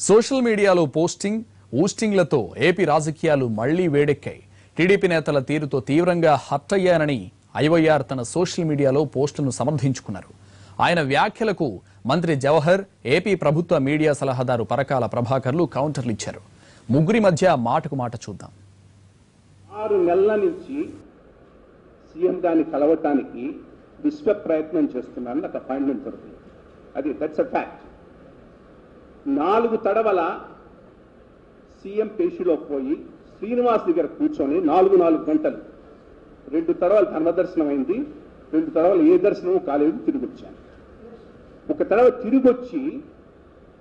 Social మీడియాలో posting ఊస్టింగ్లతో AP రాజకీయాలు మళ్లీ వేడెక్కాయి. టీడీపీ నేతల తీరుతో తీవ్రంగా హర్ట్ అయ్యారని ఐవైఆర్ తన సోషల్ మీడియాలో పోస్టులను సమర్థించుకున్నారు. ఆయన వ్యాఖ్యలకు మంత్రి జవహర్, ఏపీ ప్రభుత్వ మీడియా సలహాదారు పరకాల ప్రభాకర్లు కౌంటర్లు ఇచ్చారు. ముగ్గురి మధ్య మాటకు మాట చూద్దాం. 6 నెలల నుంచి సీఎం గారిని కలవటానికి విశ్వ ప్రయత్నం చేస్తున్నారని నాకు అపాయింట్మెంట్ దొరికింది. అది దట్స్ అ ఫ్యాక్ట్. 4 తడవల సీఎం పేషీలో పోయి శ్రీనివాస్ దగ్గర కూర్చొని 4 గంటలు 2 తడవలు ధర్మదర్శనం అయింది, 2 తడవలు ఏ దర్శనము కాలేదు. తిరిగి వచ్చాను. ఒక తడవ తిరిగి వచ్చి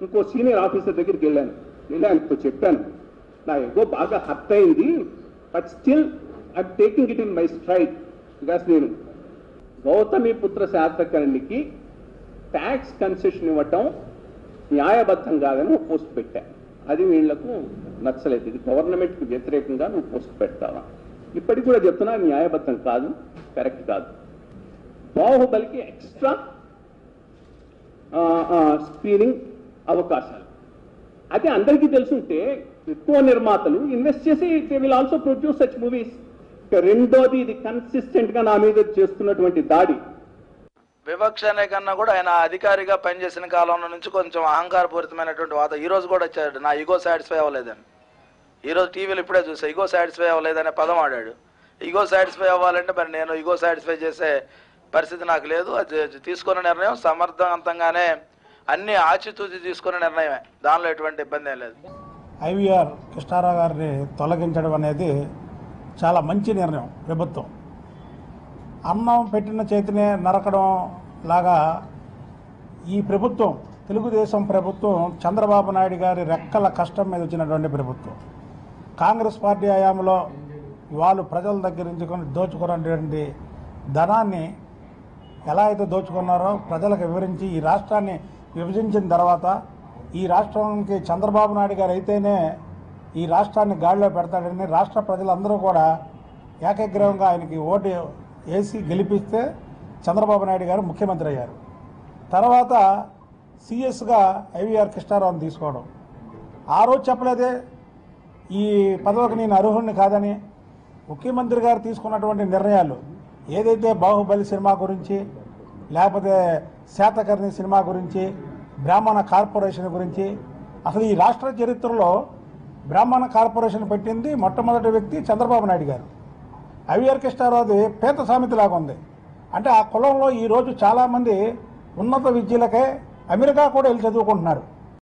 ఇంకో సీనియర్ ఆఫీసర్ దగ్గరికి వెళ్ళాను చెప్పాను, నా ఎగో బాగా హర్ట్ అయింది, but still I'm taking it in my stride. Because నేను గౌతమిపుత్ర శాతకర్ణికి ట్యాక్స్ కన్సెషన్ ఇవ్వటం న్యాయబద్ధం కాదని ఒక పోస్ట్ పెట్టాను. అది వీళ్లకు నచ్చలేదు. ఇది గవర్నమెంట్కి వ్యతిరేకంగా నువ్వు పోస్ట్ పెడతావా? ఇప్పటికి కూడా చెప్తున్నా న్యాయబద్ధం కాదు, కరెక్ట్ కాదు. బాహుబలికి ఎక్స్ట్రా స్క్రీనింగ్ అవకాశాలు అది అందరికీ తెలుసుంటే ఎక్కువ నిర్మాతలు ఇన్వెస్ట్ చేసి they will also produce such movies. రెండోది, ఇది కన్సిస్టెంట్ గా నా మీద చేస్తున్నటువంటి దాడి. వివక్ష అనే కన్నా కూడా ఆయన అధికారిగా పనిచేసిన కాలంలో నుంచి కొంచెం అహంకారపూరితమైనటువంటి వాతావరణం ఈ రోజు కూడా వచ్చాడు. నా ఈగో సాటిస్ఫై అవ్వలేదని ఈరోజు టీవీలో ఇప్పుడే చూసా. ఈగో సాటిస్ఫై అవ్వలేదనే పదం ఆడాడు. ఈగో సాటిస్ఫై అవ్వాలంటే మరి నేను ఈగో సాటిస్ఫై చేసే పరిస్థితి నాకు లేదు. అది తీసుకున్న నిర్ణయం సమర్థవంతంగానే అన్ని ఆచితూచి తీసుకున్న నిర్ణయమే, దానిలో ఎటువంటి ఇబ్బంది ఏం లేదు. ఐవీఆర్ కృష్ణారావు గారిని తొలగించడం అనేది చాలా మంచి నిర్ణయం. ప్రభుత్వం అన్నం పెట్టిన చేతినే నరకడం లాగా ఈ ప్రభుత్వం, తెలుగుదేశం ప్రభుత్వం, చంద్రబాబు నాయుడు గారి రెక్కల కష్టం మీద వచ్చినటువంటి ప్రభుత్వం. కాంగ్రెస్ పార్టీ హయాంలో వాళ్ళు ప్రజల దగ్గర నుంచి దోచుకున్నటువంటి ధనాన్ని ఎలా అయితే దోచుకున్నారో ప్రజలకు వివరించి ఈ రాష్ట్రాన్ని విభజించిన తర్వాత ఈ రాష్ట్రానికి చంద్రబాబు నాయుడు గారు అయితేనే ఈ రాష్ట్రాన్ని గాడిలో పెడతాడని రాష్ట్ర ప్రజలందరూ కూడా ఏకగ్రీవంగా ఆయనకి ఓటు వేసి గెలిపిస్తే చంద్రబాబు నాయుడు గారు ముఖ్యమంత్రి అయ్యారు. తర్వాత సీఎస్గా ఐవీఆర్ కృష్ణారావుని తీసుకోవడం. ఆ రోజు చెప్పలేదే ఈ పదవికి నేను అర్హుడిని కాదని. ముఖ్యమంత్రి గారు తీసుకున్నటువంటి నిర్ణయాలు ఏదైతే బాహుబలి సినిమా గురించి, లేకపోతే శాతకర్ణి సినిమా గురించి, బ్రాహ్మణ కార్పొరేషన్ గురించి, అసలు ఈ రాష్ట్ర చరిత్రలో బ్రాహ్మణ కార్పొరేషన్ పెట్టింది మొట్టమొదటి వ్యక్తి చంద్రబాబు నాయుడు గారు. ఐవీఆర్ కృష్ణారావుది పేద సామెతలాగా ఉంది. అంటే ఆ కులంలో ఈరోజు చాలామంది ఉన్నత విద్యలకే అమెరికా కూడా వెళ్ళి చదువుకుంటున్నారు.